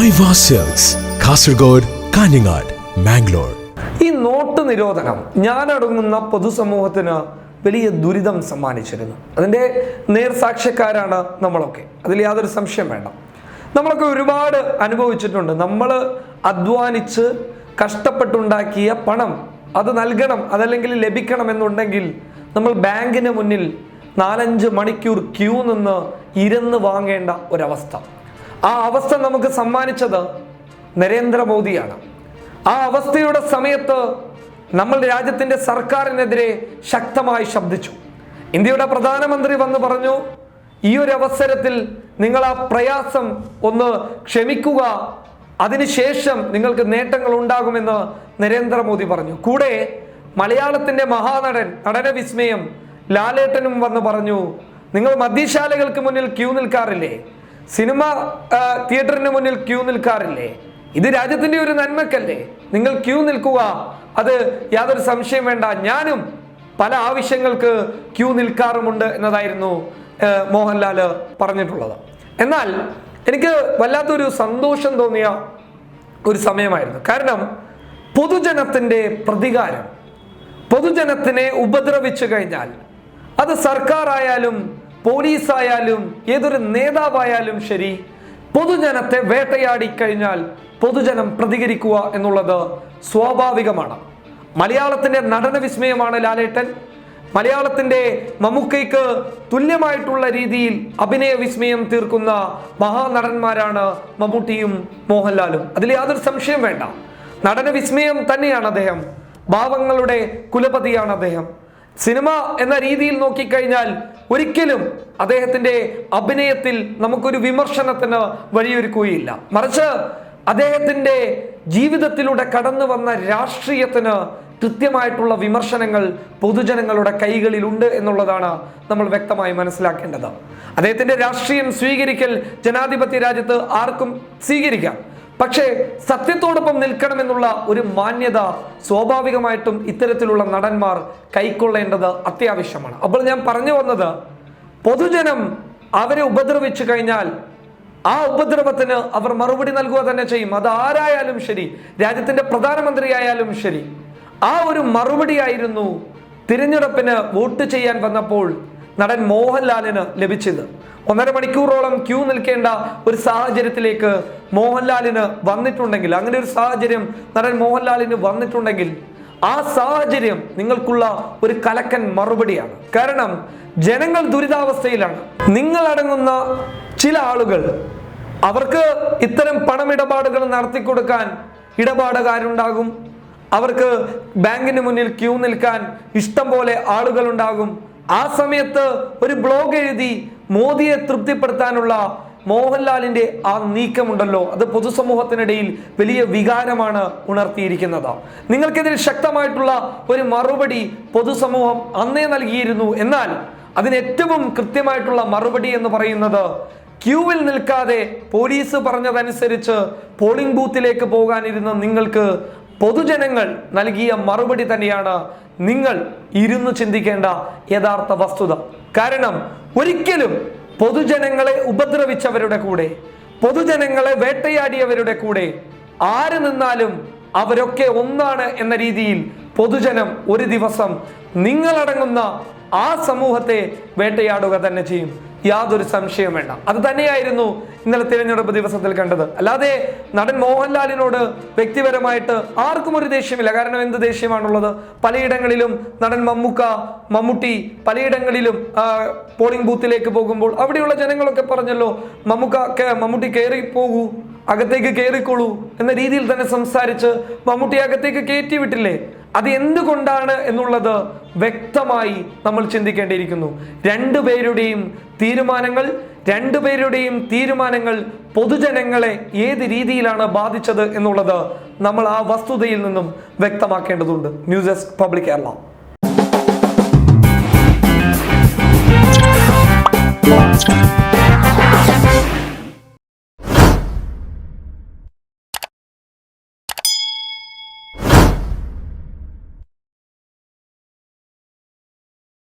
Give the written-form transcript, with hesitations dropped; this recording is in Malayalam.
Aiwa silks, Kasaragod, Kanhangad, Mangalore. ഈ നോട്ട് നിരോധനം ഞാനടങ്ങുന്ന പൊതുസമൂഹത്തിന് വലിയ ദുരിതം സമ്മാനിച്ചിരുന്നു. അതിൻ്റെ നേർസാക്ഷ്യക്കാരാണ് നമ്മളൊക്കെ, അതിൽ യാതൊരു സംശയം വേണ്ട. നമ്മളൊക്കെ ഒരുപാട് അനുഭവിച്ചിട്ടുണ്ട്. നമ്മൾ അധ്വാനിച്ച് കഷ്ടപ്പെട്ടുണ്ടാക്കിയ പണം അത് നൽകണം, അതല്ലെങ്കിൽ ലഭിക്കണം എന്നുണ്ടെങ്കിൽ നമ്മൾ ബാങ്കിന് മുന്നിൽ 4-5 മണിക്കൂർ ക്യൂ നിന്ന് ഇരുന്ന് വാങ്ങേണ്ട ഒരവസ്ഥ. ആ അവസ്ഥ നമുക്ക് സമ്മാനിച്ചത് നരേന്ദ്രമോദിയാണ്. ആ അവസ്ഥയുടെ സമയത്ത് നമ്മൾ രാജ്യത്തിൻ്റെ സർക്കാരിനെതിരെ ശക്തമായി ശബ്ദിച്ചു. ഇന്ത്യയുടെ പ്രധാനമന്ത്രി വന്ന് പറഞ്ഞു, ഈ ഒരു അവസരത്തിൽ നിങ്ങൾ ആ പ്രയാസം ഒന്ന് ക്ഷമിക്കുക, അതിനുശേഷം നിങ്ങൾക്ക് നേട്ടങ്ങൾ ഉണ്ടാകുമെന്ന് നരേന്ദ്രമോദി പറഞ്ഞു. കൂടെ മലയാളത്തിൻ്റെ മഹാനടൻ, നടന വിസ്മയം ലാലേട്ടനും വന്ന് പറഞ്ഞു, നിങ്ങൾ മദ്യശാലകൾക്ക് മുന്നിൽ ക്യൂ നിൽക്കാറില്ലേ, സിനിമ തിയേറ്ററിന് മുന്നിൽ ക്യൂ നിൽക്കാറില്ലേ, ഇത് രാജ്യത്തിൻ്റെ ഒരു നന്മക്കല്ലേ, നിങ്ങൾ ക്യൂ നിൽക്കുക, അത് യാതൊരു സംശയം വേണ്ട, ഞാനും പല ആവശ്യങ്ങൾക്ക് ക്യൂ നിൽക്കാറുമുണ്ട് എന്നതായിരുന്നു മോഹൻലാൽ പറഞ്ഞിട്ടുള്ളത്. എന്നാൽ എനിക്ക് വല്ലാത്തൊരു സന്തോഷം തോന്നിയ ഒരു സമയമായിരുന്നു. കാരണം പൊതുജനത്തിൻ്റെ പ്രതികാരം, പൊതുജനത്തിനെ ഉപദ്രവിച്ചു കഴിഞ്ഞാൽ അത് സർക്കാർ ആയാലും പോലീസ് ആയാലും ഏതൊരു നേതാവായാലും ശരി, പൊതുജനത്തെ വേട്ടയാടി കഴിഞ്ഞാൽ പൊതുജനം പ്രതികരിക്കുക എന്നുള്ളത് സ്വാഭാവികമാണ്. മലയാളത്തിൻ്റെ നടന വിസ്മയമാണ് ലാലേട്ടൻ. മലയാളത്തിൻ്റെ മമ്മൂക്കയ്ക്ക് തുല്യമായിട്ടുള്ള രീതിയിൽ അഭിനയ വിസ്മയം തീർക്കുന്ന മഹാനടന്മാരാണ് മമ്മൂട്ടിയും മോഹൻലാലും, അതിൽ യാതൊരു സംശയം വേണ്ട. നടന വിസ്മയം തന്നെയാണ് അദ്ദേഹം, ഭാവങ്ങളുടെ കുലപതിയാണ് അദ്ദേഹം. സിനിമ എന്ന രീതിയിൽ നോക്കിക്കഴിഞ്ഞാൽ ഒരിക്കലും അദ്ദേഹത്തിൻ്റെ അഭിനയത്തിൽ നമുക്കൊരു വിമർശനത്തിന് വഴിയൊരുക്കുകയില്ല. മറിച്ച് അദ്ദേഹത്തിൻ്റെ ജീവിതത്തിലൂടെ കടന്നു വന്ന രാഷ്ട്രീയത്തിന് കൃത്യമായിട്ടുള്ള വിമർശനങ്ങൾ പൊതുജനങ്ങളുടെ കൈകളിലുണ്ട് എന്നുള്ളതാണ് നമ്മൾ വ്യക്തമായി മനസ്സിലാക്കേണ്ടത്. അദ്ദേഹത്തിൻ്റെ രാഷ്ട്രീയം സ്വീകരിക്കൽ ജനാധിപത്യ രാജ്യത്ത് ആർക്കും സ്വീകരിക്കാം. പക്ഷേ സത്യത്തോടൊപ്പം നിൽക്കണമെന്നുള്ള ഒരു മാന്യത സ്വാഭാവികമായിട്ടും ഇത്തരത്തിലുള്ള നടന്മാർ കൈക്കൊള്ളേണ്ടത് അത്യാവശ്യമാണ്. അപ്പോൾ ഞാൻ പറഞ്ഞു വന്നത്, പൊതുജനം അവരെ ഉപദ്രവിച്ചു കഴിഞ്ഞാൽ ആ ഉപദ്രവത്തിന് അവർ മറുപടി നൽകുക തന്നെ ചെയ്യും. അത് ആരായാലും ശരി, രാജ്യത്തിൻ്റെ പ്രധാനമന്ത്രി ആയാലും ശരി. ആ ഒരു മറുപടിയായിരുന്നു തിരഞ്ഞെടുപ്പിന് വോട്ട് ചെയ്യാൻ വന്നപ്പോൾ നടൻ മോഹൻലാലിന് ലഭിച്ചത്. 1.5 മണിക്കൂറോളം ക്യൂ നിൽക്കേണ്ട ഒരു സാഹചര്യത്തിലേക്ക് മോഹൻലാലിന് വന്നിട്ടുണ്ടെങ്കിൽ, അങ്ങനെ ഒരു സാഹചര്യം നടൻ മോഹൻലാലിന് വന്നിട്ടുണ്ടെങ്കിൽ, ആ സാഹചര്യം നിങ്ങൾക്കുള്ള ഒരു കലക്കൻ മറുപടിയാണ്. കാരണം ജനങ്ങൾ ദുരിതാവസ്ഥയിലാണ്. നിങ്ങളടങ്ങുന്ന ചില ആളുകൾ, അവർക്ക് ഇത്തരം പണമിടപാടുകൾ നടത്തിക്കൊടുക്കാൻ ഇടപാടുകാരുണ്ടാകും, അവർക്ക് ബാങ്കിന് മുന്നിൽ ക്യൂ നിൽക്കാൻ ഇഷ്ടം പോലെ ആളുകളുണ്ടാകും. ആ സമയത്ത് ഒരു ബ്ലോഗ് എഴുതി മോദിയെ തൃപ്തിപ്പെടുത്താനുള്ള മോഹൻലാലിന്റെ ആ നീക്കമുണ്ടല്ലോ, അത് പൊതുസമൂഹത്തിനിടയിൽ വലിയ വികാരമാണ് ഉണർത്തിയിരിക്കുന്നത്. നിങ്ങൾക്കെതിരെ ശക്തമായിട്ടുള്ള ഒരു മറുപടി പൊതുസമൂഹം അന്നേ നൽകിയിരുന്നു. എന്നാൽ അതിന് ഏറ്റവും കൃത്യമായിട്ടുള്ള മറുപടി എന്ന് പറയുന്നത്, ക്യൂവിൽ നിൽക്കാതെ പോലീസ് പറഞ്ഞതനുസരിച്ച് പോളിംഗ് ബൂത്തിലേക്ക് പോകാനിരുന്ന നിങ്ങൾക്ക് പൊതുജനങ്ങൾ നൽകിയ മറുപടി തന്നെയാണ് നിങ്ങൾ ഇരുന്ന് ചിന്തിക്കേണ്ട യഥാർത്ഥ വസ്തുത. കാരണം ഒരിക്കലും പൊതുജനങ്ങളെ ഉപദ്രവിച്ചവരുടെ കൂടെ, പൊതുജനങ്ങളെ വേട്ടയാടിയവരുടെ കൂടെ ആര് നിന്നാലും അവരൊക്കെ ഒന്നാണ് എന്ന രീതിയിൽ പൊതുജനം ഒരു ദിവസം നിങ്ങളടങ്ങുന്ന ആ സമൂഹത്തെ വേട്ടയാടുക തന്നെ ചെയ്യും, യാതൊരു സംശയം വേണ്ട. അത് തന്നെയായിരുന്നു ഇന്നലെ തിരഞ്ഞെടുപ്പ് ദിവസത്തിൽ കണ്ടത്. അല്ലാതെ നടൻ മോഹൻലാലിനോട് വ്യക്തിപരമായിട്ട് ആർക്കും ഒരു ദേഷ്യമില്ല. കാരണം എന്ത് ദേഷ്യമാണുള്ളത്? പലയിടങ്ങളിലും നടൻ മമ്മൂട്ടി പലയിടങ്ങളിലും പോളിംഗ് ബൂത്തിലേക്ക് പോകുമ്പോൾ അവിടെയുള്ള ജനങ്ങളൊക്കെ പറഞ്ഞല്ലോ, മമ്മൂട്ടി കയറി പോകൂ, അകത്തേക്ക് കയറിക്കോളൂ എന്ന രീതിയിൽ തന്നെ സംസാരിച്ച് മമ്മൂട്ടി അകത്തേക്ക് കയറ്റി വിട്ടില്ലേ? അത് എന്തുകൊണ്ടാണ് എന്നുള്ളത് വ്യക്തമായി നമ്മൾ ചിന്തിക്കേണ്ടിയിരിക്കുന്നു. രണ്ടുപേരുടെയും തീരുമാനങ്ങൾ പൊതുജനങ്ങളെ ഏത് രീതിയിലാണ് ബാധിച്ചത് എന്നുള്ളത് നമ്മൾ ആ വസ്തുതയിൽ നിന്നും വ്യക്തമാക്കേണ്ടതുണ്ട്. News desk public Kerala.